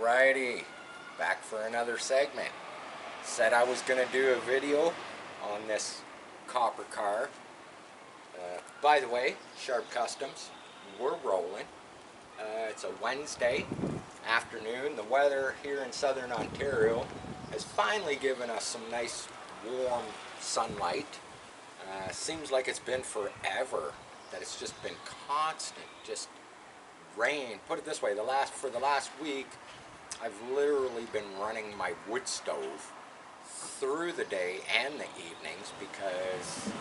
Alrighty, back for another segment. Said I was going to do a video on this copper car. By the way, Sharp Customs, we're rolling. It's a Wednesday afternoon. The weather here in southern Ontario has finally given us some nice warm sunlight. Seems like it's been forever that it's just been constant, just rain. Put it this way, for the last week, I've literally been running my wood stove through the day and the evenings because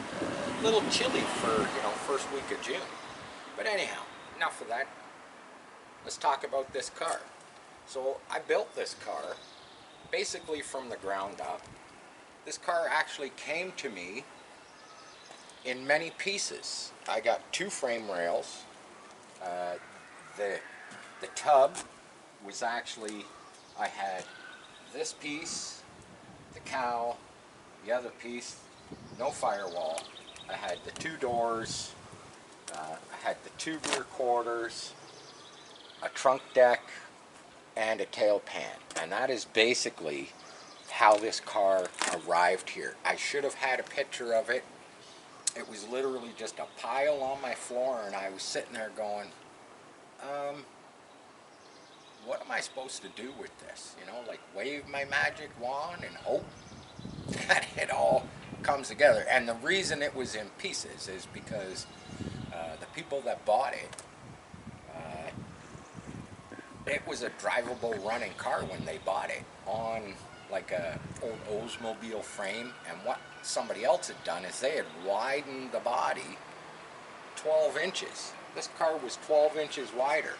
a little chilly for, first week of June. But anyhow, enough of that. Let's talk about this car. So I built this car basically from the ground up. This car actually came to me in many pieces. I got two frame rails. The tub was actually, I had this piece, the cowl, the other piece, no firewall. I had the two doors, I had the two rear quarters, a trunk deck, and a tail pan. And that is basically how this car arrived here. I should have had a picture of it. It was literally just a pile on my floor, and I was sitting there going, what am I supposed to do with this? Like wave my magic wand and hope that it all comes together. And the reason it was in pieces is because the people that bought it, it was a drivable running car when they bought it on like a old Oldsmobile frame. And what somebody else had done is they had widened the body 12 inches. This car was 12 inches wider.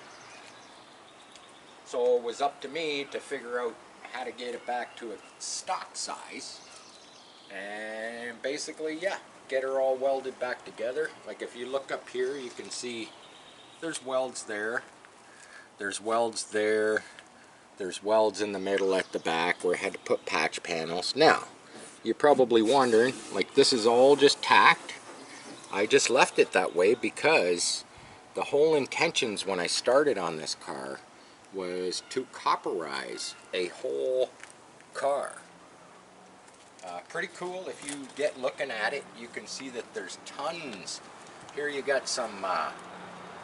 So it was up to me to figure out how to get it back to a stock size. And basically, yeah, get her all welded back together. Like if you look up here, you can see there's welds there. There's welds there. There's welds in the middle at the back where I had to put patch panels. Now, you're probably wondering, like this is all just tacked. I just left it that way because the whole intentions when I started on this car was to copperize a whole car. Pretty cool. If you get looking at it, you can see that there's tons. Here you got some, I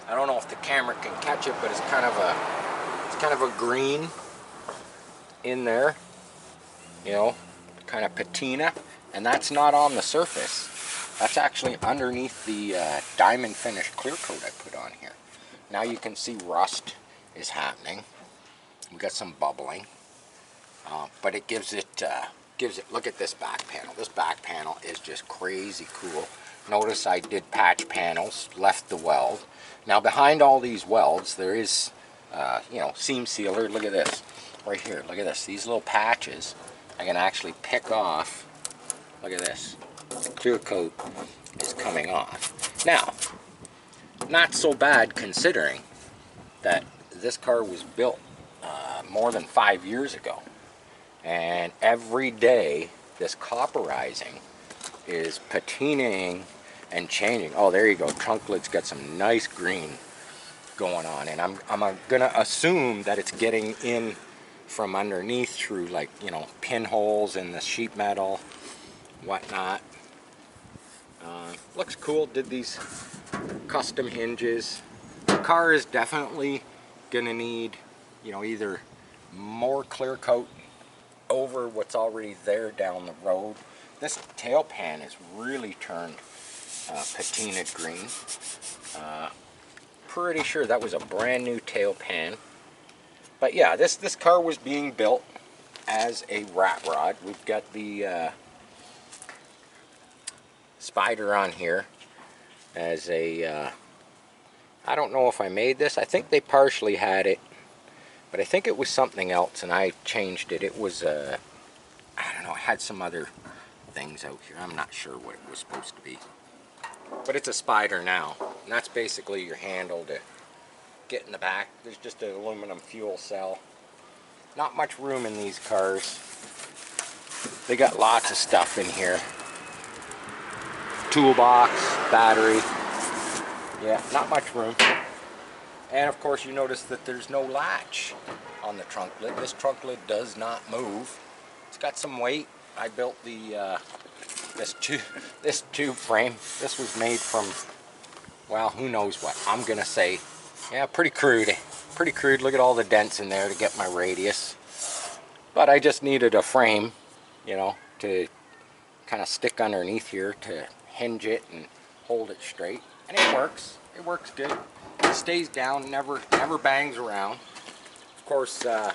don't know if the camera can catch it, but it's kind of a green in there, kind of patina, and that's not on the surface. That's actually underneath the diamond finish clear coat I put on here. Now you can see rust is happening. We got some bubbling, but it gives it, look at this back panel. This back panel is just crazy cool. Notice I did patch panels, left the weld. Now behind all these welds there is, seam sealer. Look at this, right here, look at this. These little patches I can actually pick off. Look at this, the clear coat is coming off. Now, not so bad considering that this car was built more than 5 years ago, and every day this copperizing is patinaing and changing. Oh, there you go. Trunk lid's got some nice green going on, and I'm gonna assume that it's getting in from underneath through, like, pinholes in the sheet metal, whatnot. Looks cool. Did these custom hinges. The car is definitely gonna need, either more clear coat over what's already there down the road. This tail pan is really turned patinaed green. Pretty sure that was a brand new tail pan. But yeah, this car was being built as a rat rod. We've got the spider on here as a I don't know if I made this. I think they partially had it, but I think it was something else and I changed it. It was I don't know, it had some other things out here. I'm not sure what it was supposed to be, but it's a spider now, and that's basically your handle to get in the back. There's just an aluminum fuel cell. Not much room in these cars. They got lots of stuff in here. Toolbox, battery. Yeah, not much room. And of course you notice that there's no latch on the trunk lid. This trunk lid does not move. It's got some weight. I built the this tube frame. This was made from, well, who knows what. I'm gonna say, yeah, pretty crude. Pretty crude. Look at all the dents in there to get my radius. But I just needed a frame, you know, to kind of stick underneath here to hinge it and hold it straight. And it works. It works good. It stays down, never bangs around. Of course, the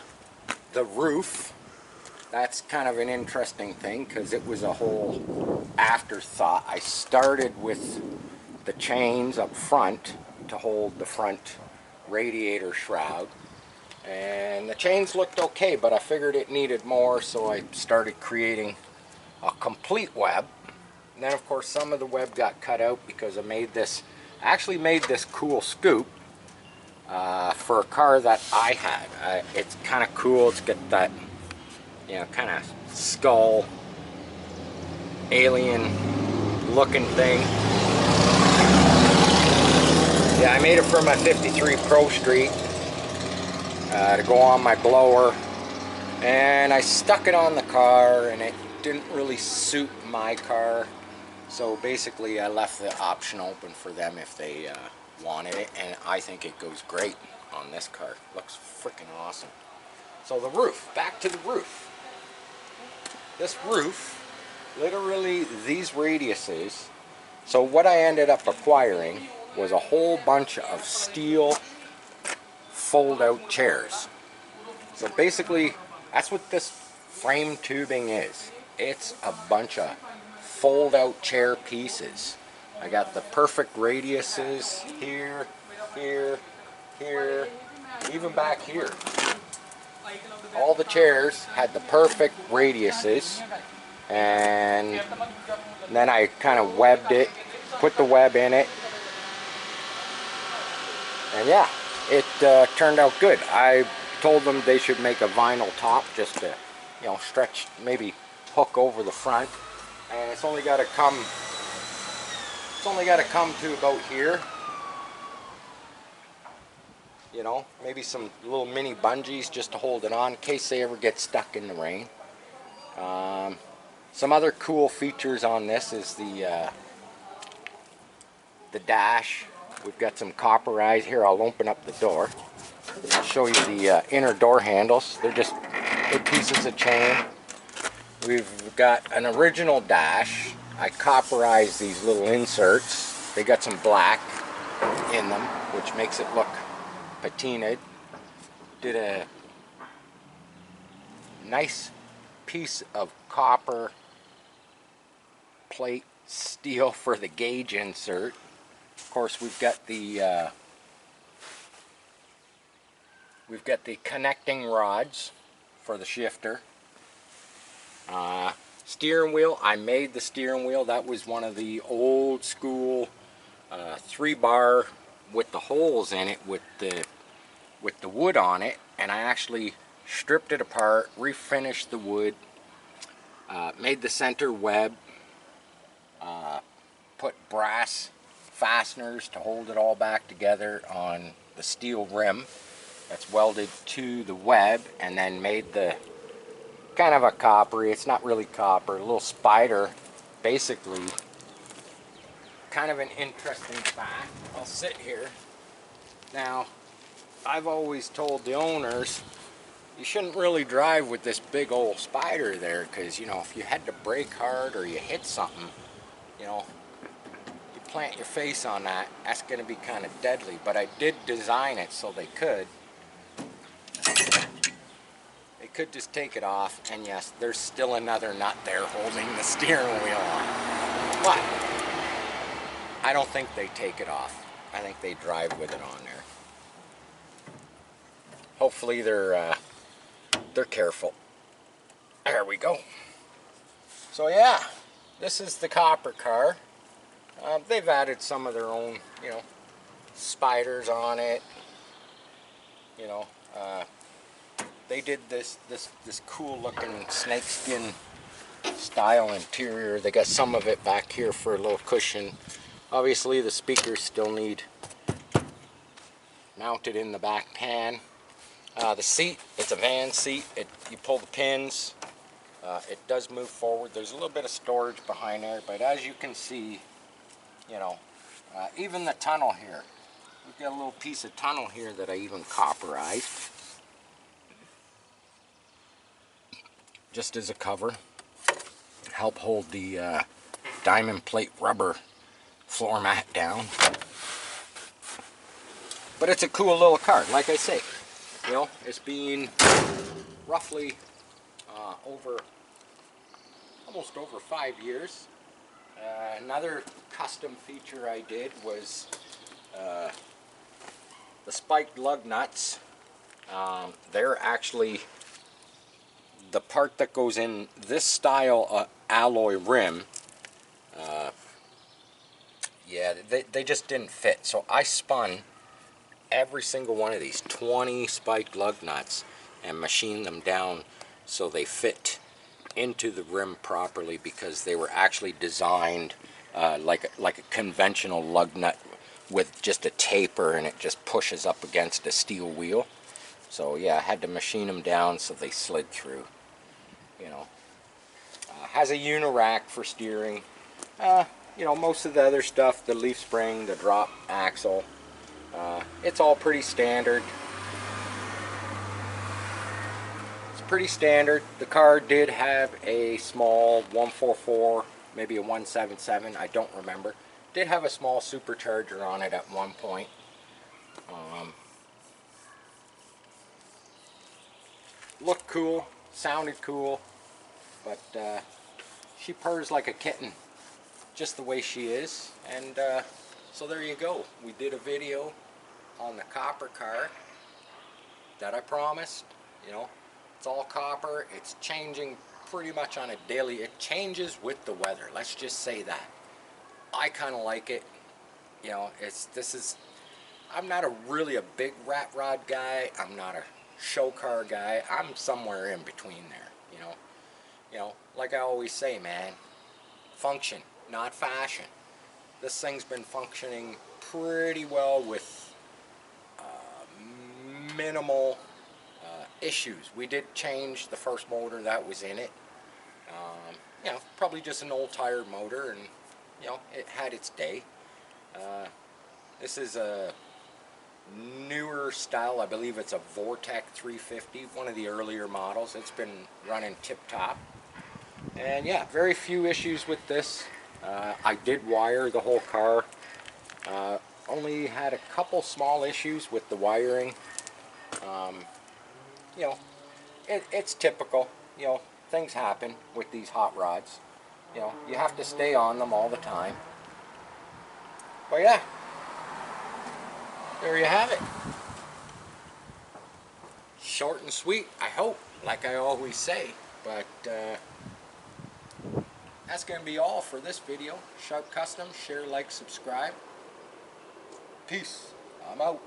roof, that's kind of an interesting thing because it was a whole afterthought. I started with the chains up front to hold the front radiator shroud, and the chains looked okay, but I figured it needed more, so I started creating a complete web. And then of course some of the web got cut out because I actually made this cool scoop for a car that I had. It's kind of cool. It's got that, you know, kind of skull alien looking thing. Yeah, I made it for my 53 Pro Street to go on my blower, and I stuck it on the car, and it didn't really suit my car, so basically I left the option open for them if they wanted it, and I think it goes great on this car. Looks freaking awesome. So the roof, back to the roof. This roof, literally these radiuses, so what I ended up acquiring was a whole bunch of steel fold-out chairs. So basically, that's what this frame tubing is. It's a bunch of fold-out chair pieces. I got the perfect radiuses here, here, here, even back here. All the chairs had the perfect radiuses, and then I kind of webbed it, put the web in it, and yeah, it turned out good. I told them they should make a vinyl top just to, you know, stretch, maybe hook over the front, and it's only got to come to about here. You know, maybe some little mini bungees just to hold it on in case they ever get stuck in the rain. Some other cool features on this is the dash. We've got some copper eyes here. I'll open up the door. I'll show you the inner door handles. They're pieces of chain. We've got an original dash. I copperized these little inserts. They got some black in them, which makes it look patinaed. Did a nice piece of copper plate steel for the gauge insert. Of course, we've got the connecting rods for the shifter. Steering wheel, I made the steering wheel. That was one of the old school 3-bar with the holes in it with the wood on it, and I actually stripped it apart, refinished the wood, made the center web, put brass fasteners to hold it all back together on the steel rim that's welded to the web, and then made the kind of a coppery, it's not really copper, a little spider, basically. Kind of an interesting fact. I'll sit here. Now, I've always told the owners you shouldn't really drive with this big old spider there, because, you know, if you had to brake hard or you hit something, you know, you plant your face on that, that's going to be kind of deadly. But I did design it so they could just take it off, and yes, there's still another nut there holding the steering wheel on. But I don't think they take it off. I think they drive with it on there. Hopefully they're careful. There we go. So yeah, this is the copper car. They've added some of their own, you know, spiders on it. You know, they did this cool looking snakeskin style interior. They got some of it back here for a little cushion. Obviously the speakers still need mounted in the back pan. The seat, it's a van seat. You pull the pins. It does move forward. There's a little bit of storage behind there, but as you can see, you know, even the tunnel here. We've got a little piece of tunnel here that I even copperized, just as a cover. Help hold the diamond plate rubber floor mat down. But it's a cool little car, like I say. You know, it's been roughly almost over 5 years. Another custom feature I did was the spiked lug nuts. They're actually the part that goes in this style alloy rim. Yeah, they just didn't fit, so I spun every single one of these 20 spiked lug nuts and machined them down so they fit into the rim properly, because they were actually designed like a conventional lug nut with just a taper, and it just pushes up against a steel wheel. So yeah, I had to machine them down so they slid through. You know, has a unirack for steering. You know, most of the other stuff, the leaf spring, the drop axle, it's all pretty standard. It's pretty standard. The car did have a small 144, maybe a 177, I don't remember. Did have a small supercharger on it at one point. Looked cool, sounded cool, but she purrs like a kitten, just the way she is. And so there you go. We did a video on the copper car that I promised. You know, it's all copper. It's changing pretty much on a daily. It changes with the weather, let's just say that. I kind of like it. You know, I'm not really a big rat rod guy. I'm not a show car guy. I'm somewhere in between there. You know, like I always say, man, function, not fashion. This thing's been functioning pretty well with minimal issues. We did change the first motor that was in it. You know, probably just an old tire motor, and you know, it had its day. This is a newer style. I believe it's a Vortec 350, one of the earlier models. It's been running tip-top. And yeah, very few issues with this. I did wire the whole car. Only had a couple small issues with the wiring. You know, it's typical. You know, things happen with these hot rods. You know, you have to stay on them all the time. But yeah, there you have it. Short and sweet, I hope, like I always say. But that's going to be all for this video. Sharp Custom, share, like, subscribe. Peace. I'm out.